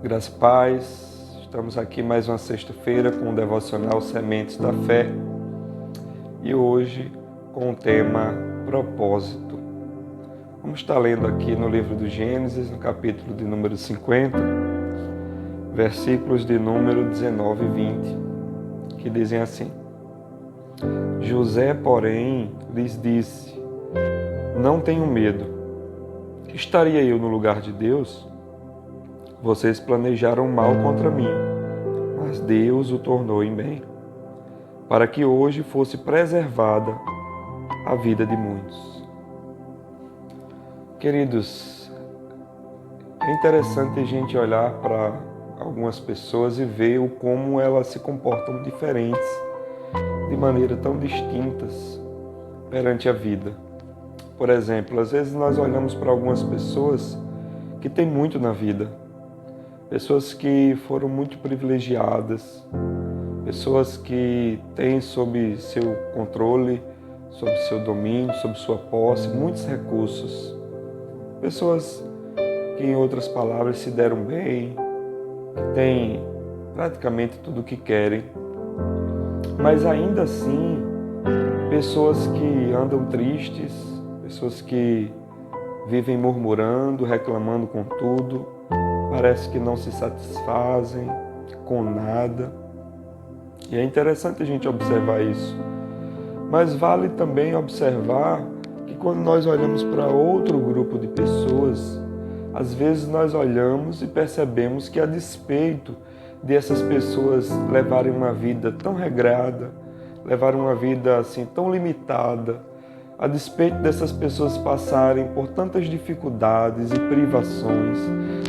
Graça e paz, estamos aqui mais uma sexta-feira com o devocional Sementes da Fé e hoje com o tema Propósito. Vamos estar lendo aqui no livro do Gênesis, no capítulo de número 50, versículos de número 19 e 20, que dizem assim: José, porém, lhes disse: Não tenham medo, estaria eu no lugar de Deus? Vocês planejaram mal contra mim, mas Deus o tornou em bem, para que hoje fosse preservada a vida de muitos. Queridos, é interessante a gente olhar para algumas pessoas e ver o como elas se comportam diferentes, de maneira tão distintas perante a vida. Por exemplo, às vezes nós olhamos para algumas pessoas que têm muito na vida, pessoas que foram muito privilegiadas, pessoas que têm sob seu controle, sob seu domínio, sob sua posse, muitos recursos. Pessoas que, em outras palavras, se deram bem, que têm praticamente tudo o que querem. Mas ainda assim, pessoas que andam tristes, pessoas que vivem murmurando, reclamando com tudo, parece que não se satisfazem com nada. E é interessante a gente observar isso. Mas vale também observar que quando nós olhamos para outro grupo de pessoas, às vezes nós olhamos e percebemos que, a despeito dessas pessoas levarem uma vida tão regrada, levarem uma vida assim tão limitada, a despeito dessas pessoas passarem por tantas dificuldades e privações,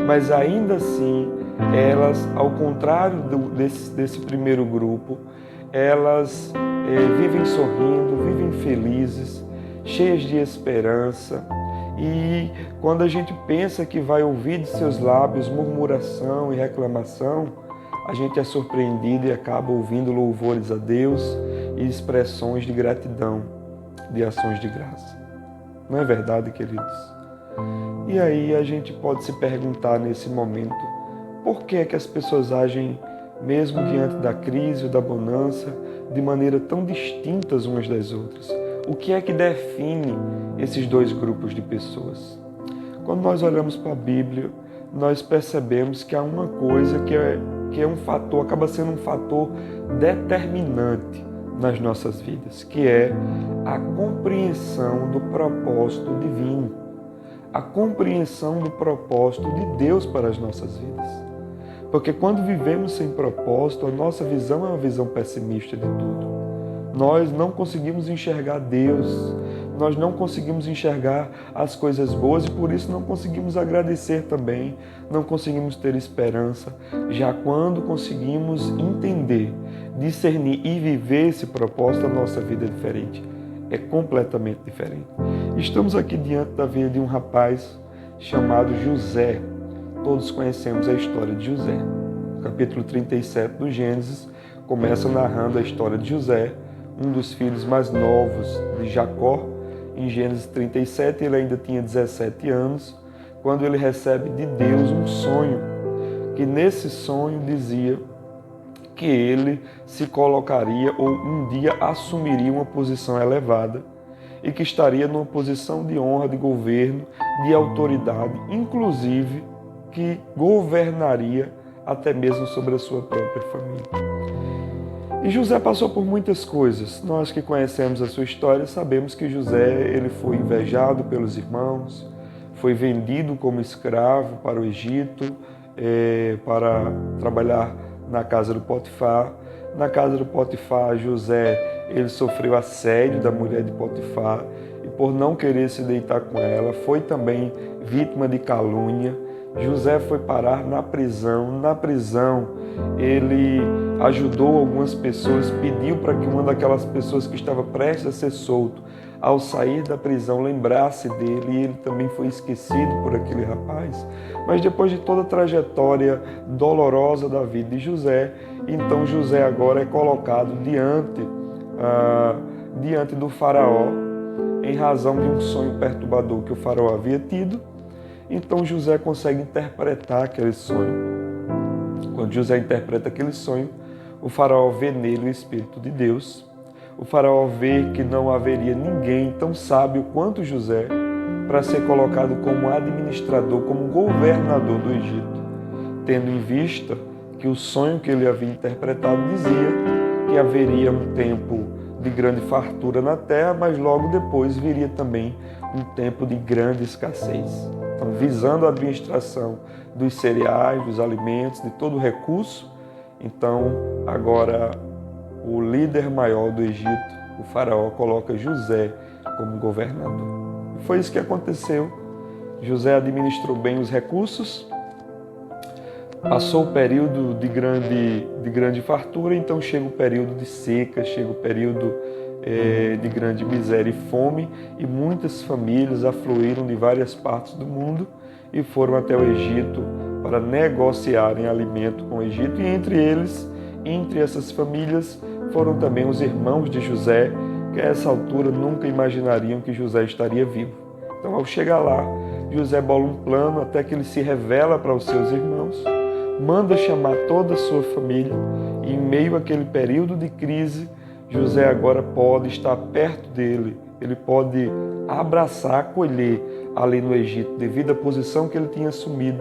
mas ainda assim, elas, ao contrário desse primeiro grupo, elas vivem sorrindo, vivem felizes, cheias de esperança. E quando a gente pensa que vai ouvir de seus lábios murmuração e reclamação, a gente é surpreendido e acaba ouvindo louvores a Deus e expressões de gratidão, de ações de graça. Não é verdade, queridos? E aí a gente pode se perguntar nesse momento, por que é que as pessoas agem, mesmo diante da crise ou da bonança, de maneira tão distintas umas das outras? O que é que define esses dois grupos de pessoas? Quando nós olhamos para a Bíblia, nós percebemos que há uma coisa que é um fator, acaba sendo um fator determinante nas nossas vidas, que é a compreensão do propósito divino, a compreensão do propósito de Deus para as nossas vidas. Porque quando vivemos sem propósito, a nossa visão é uma visão pessimista de tudo. Nós não conseguimos enxergar Deus, nós não conseguimos enxergar as coisas boas e por isso não conseguimos agradecer também, não conseguimos ter esperança. Já quando conseguimos entender, discernir e viver esse propósito, a nossa vida é diferente, é completamente diferente. Estamos aqui diante da vida de um rapaz chamado José. Todos conhecemos a história de José. O capítulo 37 do Gênesis começa narrando a história de José, um dos filhos mais novos de Jacó. Em Gênesis 37, ele ainda tinha 17 anos, quando ele recebe de Deus um sonho, que nesse sonho dizia que ele se colocaria ou um dia assumiria uma posição elevada e que estaria numa posição de honra, de governo, de autoridade, inclusive que governaria até mesmo sobre a sua própria família. E José passou por muitas coisas. Nós que conhecemos a sua história sabemos que José ele foi invejado pelos irmãos, foi vendido como escravo para o Egito, para trabalhar na casa do Potifar. Na casa do Potifar, José ele sofreu assédio da mulher de Potifar e por não querer se deitar com ela, foi também vítima de calúnia. José foi parar na prisão. Na prisão, ele ajudou algumas pessoas, pediu para que uma daquelas pessoas que estava prestes a ser solto, ao sair da prisão, lembrasse dele, e ele também foi esquecido por aquele rapaz. Mas depois de toda a trajetória dolorosa da vida de José, então José agora é colocado diante do faraó, em razão de um sonho perturbador que o faraó havia tido. Então José consegue interpretar aquele sonho. Quando José interpreta aquele sonho, o faraó vê nele o Espírito de Deus. O faraó vê que não haveria ninguém tão sábio quanto José para ser colocado como administrador, como governador do Egito, tendo em vista que o sonho que ele havia interpretado dizia que haveria um tempo de grande fartura na terra, mas logo depois viria também um tempo de grande escassez. Então, visando a administração dos cereais, dos alimentos, de todo o recurso, então agora o líder maior do Egito, o faraó, coloca José como governador. E foi isso que aconteceu. José administrou bem os recursos, passou o período de grande fartura, então chega o período de seca, chega o período de grande miséria e fome, e muitas famílias afluíram de várias partes do mundo e foram até o Egito para negociarem alimento com o Egito, e entre essas famílias, foram também os irmãos de José, que a essa altura nunca imaginariam que José estaria vivo. Então, ao chegar lá, José bola um plano até que ele se revela para os seus irmãos, manda chamar toda a sua família, e em meio àquele período de crise, José agora pode estar perto dele, ele pode abraçar, acolher ali no Egito, devido à posição que ele tinha assumido,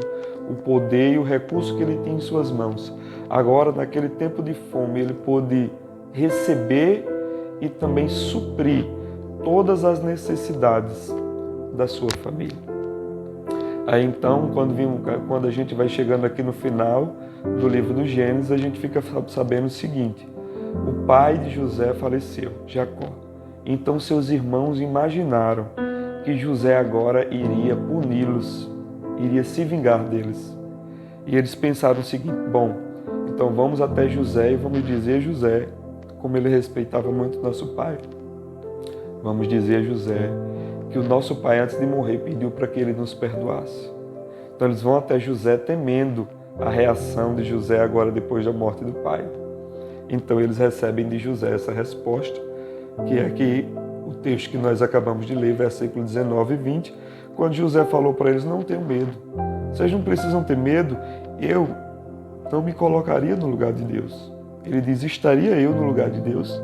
o poder e o recurso que ele tinha em suas mãos. Agora, naquele tempo de fome, ele pôde receber e também suprir todas as necessidades da sua família. Aí então, quando a gente vai chegando aqui no final do livro do Gênesis, a gente fica sabendo o seguinte: o pai de José faleceu, Jacó. Então seus irmãos imaginaram que José agora iria puni-los, iria se vingar deles. E eles pensaram o seguinte: bom, então vamos até José e vamos dizer a José, como ele respeitava muito nosso pai, vamos dizer a José que o nosso pai, antes de morrer, pediu para que ele nos perdoasse. Então eles vão até José temendo a reação de José agora depois da morte do pai. Então eles recebem de José essa resposta, que é aqui o texto que nós acabamos de ler, versículo 19 e 20, quando José falou para eles: não tenham medo, vocês não precisam ter medo, eu não me colocaria no lugar de Deus. Ele diz: estaria eu no lugar de Deus?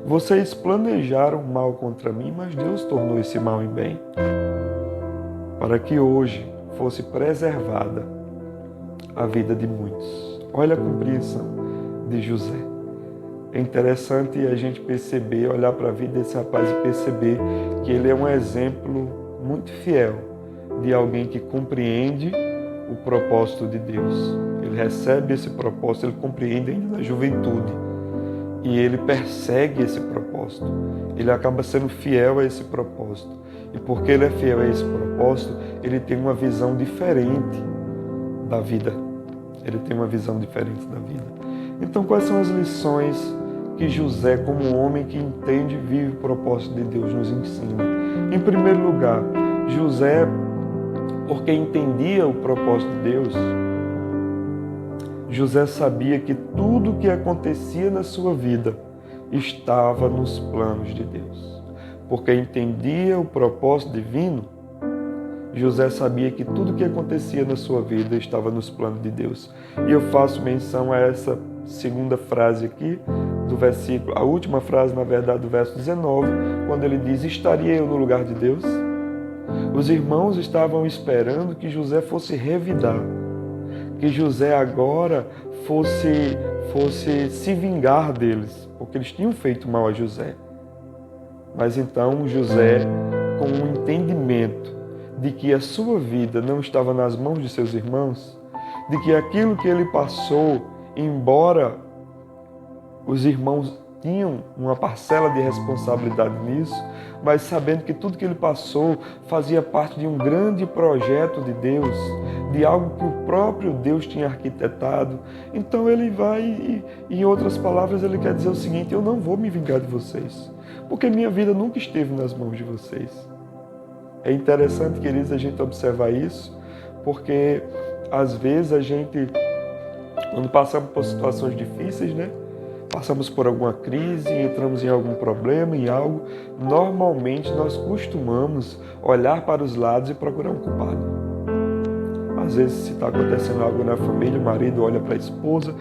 Vocês planejaram mal contra mim, mas Deus tornou esse mal em bem, para que hoje fosse preservada a vida de muitos. Olha a compreensão de José. É interessante a gente perceber, olhar para a vida desse rapaz e perceber que ele é um exemplo muito fiel de alguém que compreende o propósito de Deus. Ele recebe esse propósito, ele compreende ainda na juventude. E ele persegue esse propósito. Ele acaba sendo fiel a esse propósito. E porque ele é fiel a esse propósito, ele tem uma visão diferente da vida. Ele tem uma visão diferente da vida. Então, quais são as lições que José, como um homem que entende e vive o propósito de Deus, nos ensina? Em primeiro lugar, José, porque entendia o propósito de Deus, José sabia que tudo o que acontecia na sua vida estava nos planos de Deus. Porque entendia o propósito divino, José sabia que tudo o que acontecia na sua vida estava nos planos de Deus. E eu faço menção a essa segunda frase aqui, do versículo, a última frase, na verdade, do verso 19, quando ele diz: estaria eu no lugar de Deus? Os irmãos estavam esperando que José fosse revidar, que José agora fosse se vingar deles, porque eles tinham feito mal a José. Mas então José, com um entendimento de que a sua vida não estava nas mãos de seus irmãos, de que aquilo que ele passou, embora os irmãos tinham uma parcela de responsabilidade nisso, mas sabendo que tudo que ele passou fazia parte de um grande projeto de Deus, de algo que o próprio Deus tinha arquitetado. Então ele vai e, em outras palavras, ele quer dizer o seguinte: eu não vou me vingar de vocês, porque minha vida nunca esteve nas mãos de vocês. É interessante, queridos, a gente observar isso, porque às vezes a gente, quando passamos por situações difíceis, passamos por alguma crise, entramos em algum problema, em algo, normalmente nós costumamos olhar para os lados e procurar um culpado. Às vezes, se está acontecendo algo na família, o marido olha para a esposa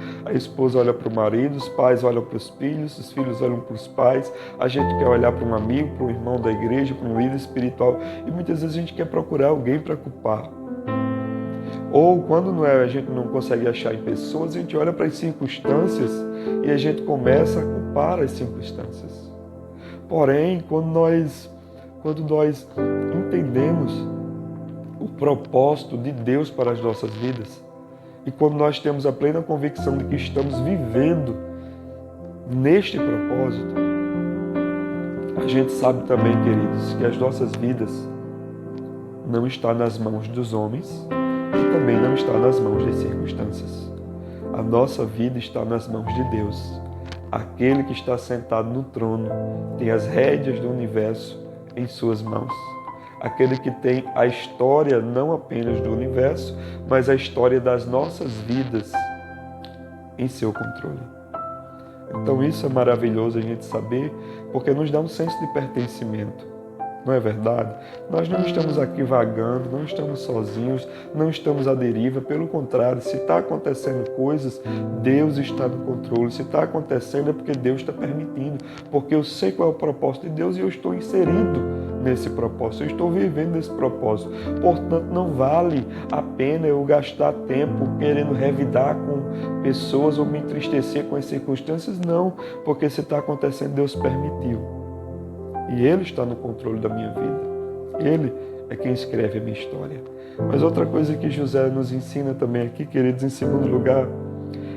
olha para o marido, os pais olham para os filhos olham para os pais, a gente quer olhar para um amigo, para um irmão da igreja, para um líder espiritual, e muitas vezes a gente quer procurar alguém para culpar. Ou quando a gente não consegue achar em pessoas, a gente olha para as circunstâncias e a gente começa a culpar as circunstâncias. Porém, quando nós entendemos o propósito de Deus para as nossas vidas, e quando nós temos a plena convicção de que estamos vivendo neste propósito, a gente sabe também, queridos, que as nossas vidas não estão nas mãos dos homens e também não estão nas mãos das circunstâncias. A nossa vida está nas mãos de Deus. Aquele que está sentado no trono tem as rédeas do universo em suas mãos. Aquele que tem a história não apenas do universo, mas a história das nossas vidas em seu controle. Então isso é maravilhoso a gente saber, porque nos dá um senso de pertencimento. Não é verdade? Nós não estamos aqui vagando, não estamos sozinhos, não estamos à deriva. Pelo contrário, se está acontecendo coisas, Deus está no controle. Se está acontecendo é porque Deus está permitindo. Porque eu sei qual é o propósito de Deus e eu estou inserido nesse propósito. Eu estou vivendo esse propósito. Portanto, não vale a pena eu gastar tempo querendo revidar com pessoas ou me entristecer com as circunstâncias. Não, porque se está acontecendo, Deus permitiu. E Ele está no controle da minha vida. Ele é quem escreve a minha história. Mas outra coisa que José nos ensina também aqui, queridos, em segundo lugar,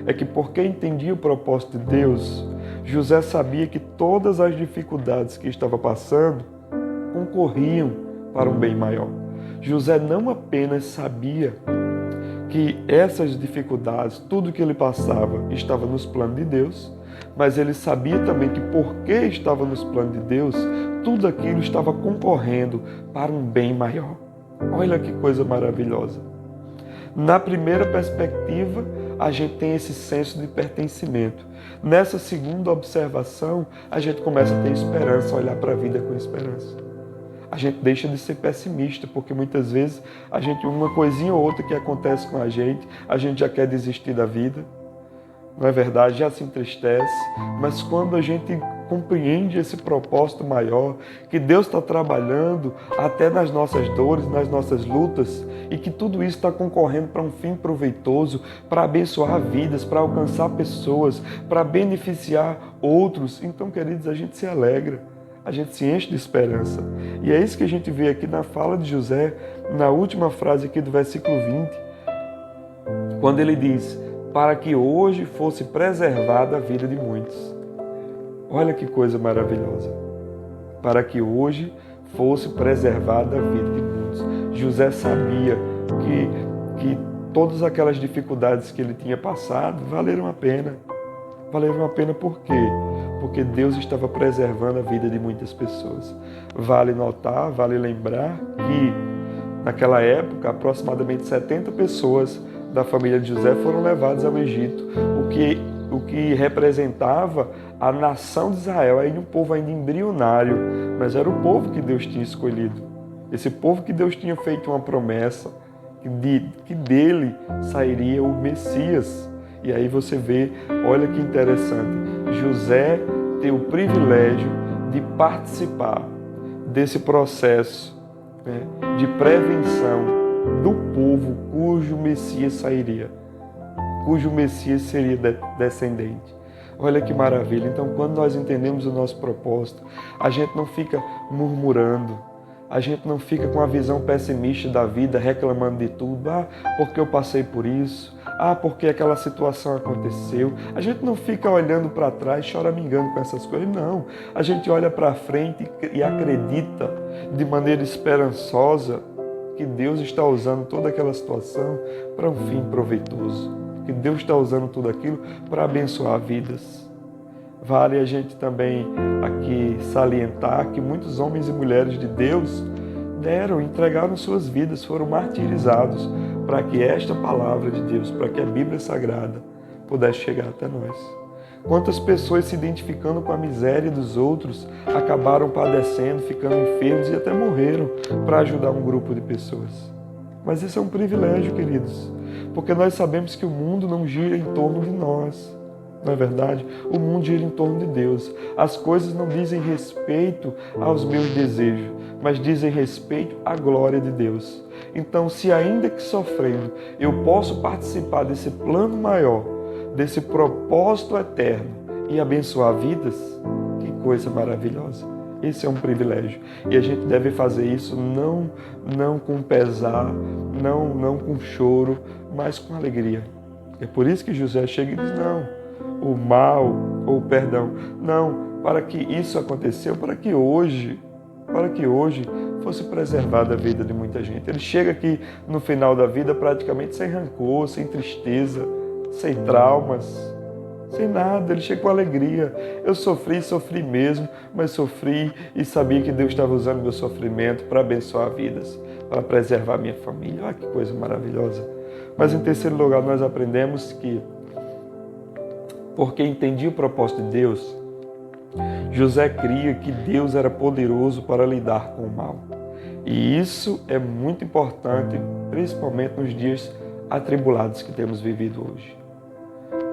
é que porque entendia o propósito de Deus, José sabia que todas as dificuldades que estava passando concorriam para um bem maior. José não apenas sabia que essas dificuldades, tudo que ele passava, estava nos planos de Deus, mas ele sabia também que porque estava nos planos de Deus, tudo aquilo estava concorrendo para um bem maior. Olha que coisa maravilhosa. Na primeira perspectiva, a gente tem esse senso de pertencimento. Nessa segunda observação, a gente começa a ter esperança, a olhar para a vida com esperança. A gente deixa de ser pessimista, porque muitas vezes uma coisinha ou outra que acontece com a gente já quer desistir da vida. Não é verdade? Já se entristece, mas quando a gente compreende esse propósito maior, que Deus está trabalhando até nas nossas dores, nas nossas lutas, e que tudo isso está concorrendo para um fim proveitoso, para abençoar vidas, para alcançar pessoas, para beneficiar outros, então, queridos, a gente se alegra, a gente se enche de esperança. E é isso que a gente vê aqui na fala de José, na última frase aqui do versículo 20, quando ele diz: para que hoje fosse preservada a vida de muitos. Olha que coisa maravilhosa. Para que hoje fosse preservada a vida de muitos. José sabia que todas aquelas dificuldades que ele tinha passado valeram a pena. Valeram a pena por quê? Porque Deus estava preservando a vida de muitas pessoas. Vale notar, vale lembrar que naquela época aproximadamente 70 pessoas da família de José foram levados ao Egito, o que representava a nação de Israel, ainda um povo ainda embrionário, mas era o povo que Deus tinha escolhido. Esse povo que Deus tinha feito uma promessa, que dele sairia o Messias. E aí você vê, olha que interessante, José tem o privilégio de participar desse processo, né, de prevenção do povo cujo Messias sairia, cujo Messias seria descendente. Olha que maravilha. Então, quando nós entendemos o nosso propósito, a gente não fica murmurando, a gente não fica com a visão pessimista da vida, reclamando de tudo. Porque eu passei por isso. Porque aquela situação aconteceu. A gente não fica olhando para trás, choramingando com essas coisas. Não. A gente olha para frente e acredita de maneira esperançosa que Deus está usando toda aquela situação para um fim proveitoso. Que Deus está usando tudo aquilo para abençoar vidas. Vale a gente também aqui salientar que muitos homens e mulheres de Deus entregaram suas vidas, foram martirizados para que esta palavra de Deus, para que a Bíblia Sagrada pudesse chegar até nós. Quantas pessoas se identificando com a miséria dos outros acabaram padecendo, ficando enfermos e até morreram para ajudar um grupo de pessoas. Mas isso é um privilégio, queridos, porque nós sabemos que o mundo não gira em torno de nós. Não é verdade? O mundo gira em torno de Deus. As coisas não dizem respeito aos meus desejos, mas dizem respeito à glória de Deus. Então, se ainda que sofrendo, eu posso participar desse plano maior, desse propósito eterno e abençoar vidas, que coisa maravilhosa. Esse é um privilégio. E a gente deve fazer isso não com pesar, não com choro, mas com alegria. É por isso que José chega e diz, para que isso aconteceu, para que hoje fosse preservada a vida de muita gente. Ele chega aqui no final da vida praticamente sem rancor, sem tristeza, sem traumas, sem nada. Ele chega com alegria. Eu sofri mesmo, mas sofri e sabia que Deus estava usando meu sofrimento para abençoar vidas, para preservar minha família. Olha que coisa maravilhosa. Mas em terceiro lugar, nós aprendemos que, porque entendia o propósito de Deus, José cria que Deus era poderoso para lidar com o mal. E isso é muito importante, principalmente nos dias atribulados que temos vivido hoje.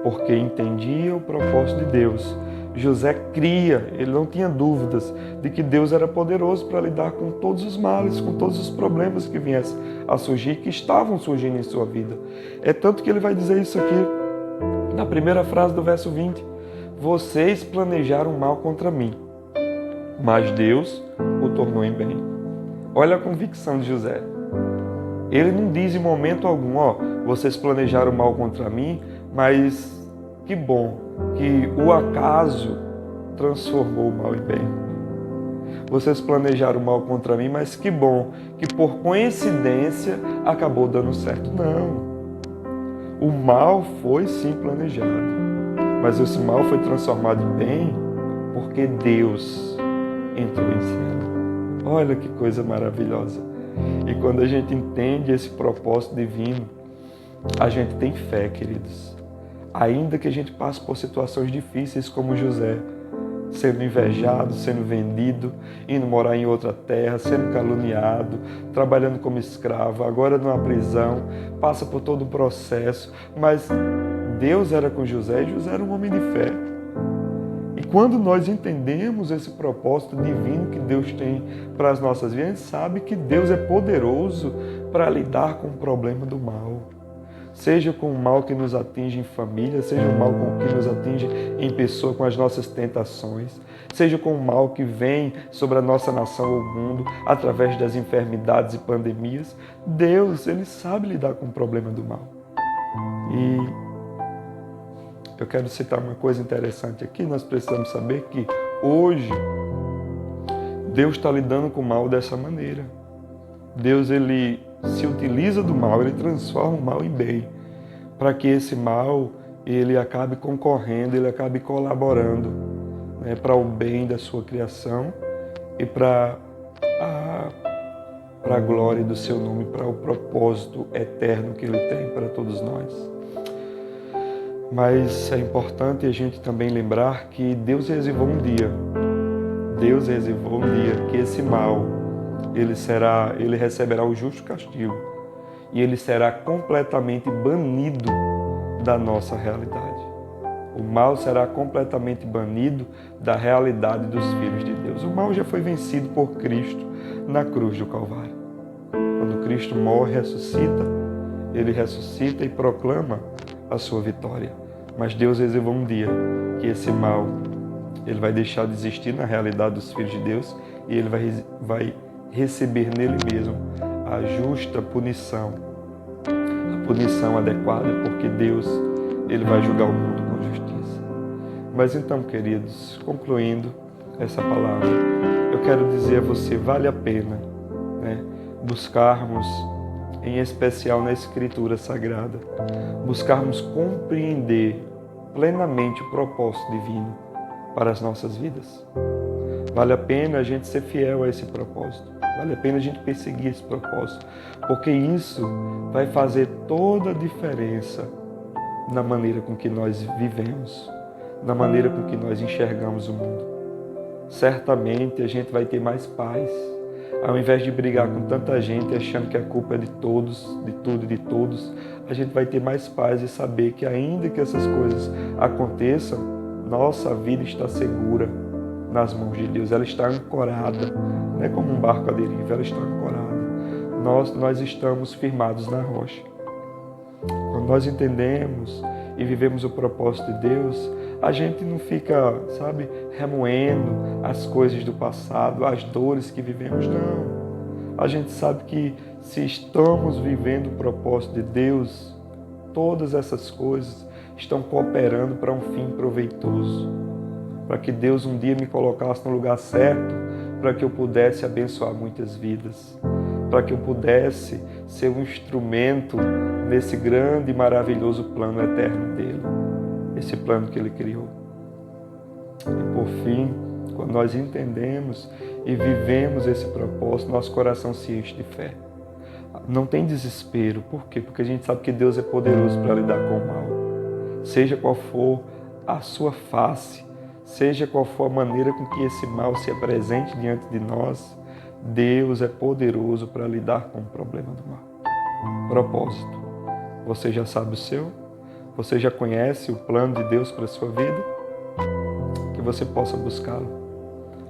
Porque entendia o propósito de Deus. José cria, ele não tinha dúvidas de que Deus era poderoso para lidar com todos os males, com todos os problemas que viessem a surgir, que estavam surgindo em sua vida. É tanto que ele vai dizer isso aqui na primeira frase do verso 20. Vocês planejaram mal contra mim, mas Deus o tornou em bem. Olha a convicção de José. Ele não diz em momento algum, vocês planejaram mal contra mim, mas que bom que o acaso transformou o mal em bem. Vocês planejaram mal contra mim, mas que bom que por coincidência acabou dando certo. Não. O mal foi sim planejado, mas esse mal foi transformado em bem porque Deus entrou em cena. Olha que coisa maravilhosa. E quando a gente entende esse propósito divino, a gente tem fé, queridos. Ainda que a gente passe por situações difíceis como José, sendo invejado, sendo vendido, indo morar em outra terra, sendo caluniado, trabalhando como escravo, agora numa prisão, passa por todo um processo, mas Deus era com José e José era um homem de fé. E quando nós entendemos esse propósito divino que Deus tem para as nossas vidas, a gente sabe que Deus é poderoso para lidar com o problema do mal. Seja com o mal que nos atinge em família, seja o mal que nos atinge em pessoa com as nossas tentações, seja com o mal que vem sobre a nossa nação ou mundo através das enfermidades e pandemias. Deus, Ele sabe lidar com o problema do mal. E eu quero citar uma coisa interessante aqui. Nós precisamos saber que hoje Deus está lidando com o mal dessa maneira. Deus, Ele se utiliza do mal, Ele transforma o mal em bem, para que esse mal ele acabe concorrendo, ele acabe colaborando, né, para o bem da sua criação e para a glória do seu nome, para o propósito eterno que Ele tem para todos nós. Mas é importante a gente também lembrar que Deus reservou um dia que esse mal ele receberá o justo castigo e ele será completamente banido da nossa realidade. O mal será completamente banido da realidade dos filhos de Deus. O mal já foi vencido por Cristo na cruz do Calvário. Quando Cristo morre, ele ressuscita e proclama a sua vitória. Mas Deus reservou um dia que esse mal ele vai deixar de existir na realidade dos filhos de Deus e ele vai receber nele mesmo a justa punição, a punição adequada, porque Deus ele vai julgar o mundo com justiça. Mas então, queridos, concluindo essa palavra, eu quero dizer a você, vale a pena, né, buscarmos, em especial na Escritura Sagrada, buscarmos compreender plenamente o propósito divino para as nossas vidas. Vale a pena a gente ser fiel a esse propósito. Vale a pena a gente perseguir esse propósito, porque isso vai fazer toda a diferença na maneira com que nós vivemos, na maneira com que nós enxergamos o mundo. Certamente a gente vai ter mais paz, Ao invés de brigar com tanta gente, achando que a culpa é de todos, de tudo e de todos, a gente vai ter mais paz e saber que ainda que essas coisas aconteçam, nossa vida está segura nas mãos de Deus. Ela está ancorada, não é como um barco à deriva, ela está ancorada. Nós estamos firmados na rocha. Quando nós entendemos e vivemos o propósito de Deus, a gente não fica, remoendo as coisas do passado, as dores que vivemos, não. A gente sabe que se estamos vivendo o propósito de Deus, todas essas coisas estão cooperando para um fim proveitoso. Para que Deus um dia me colocasse no lugar certo, para que eu pudesse abençoar muitas vidas. Para que eu pudesse ser um instrumento nesse grande e maravilhoso plano eterno dele. Esse plano que ele criou. E por fim, quando nós entendemos e vivemos esse propósito, nosso coração se enche de fé. Não tem desespero. Por quê? Porque a gente sabe que Deus é poderoso para lidar com o mal. Seja qual for a sua face, seja qual for a maneira com que esse mal se apresente diante de nós, Deus é poderoso para lidar com o problema do mal. Propósito. Você já sabe o seu? Você já conhece o plano de Deus para a sua vida? Que você possa buscá-lo.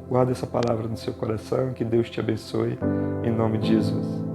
Guarde essa palavra no seu coração, que Deus te abençoe, em nome de Jesus.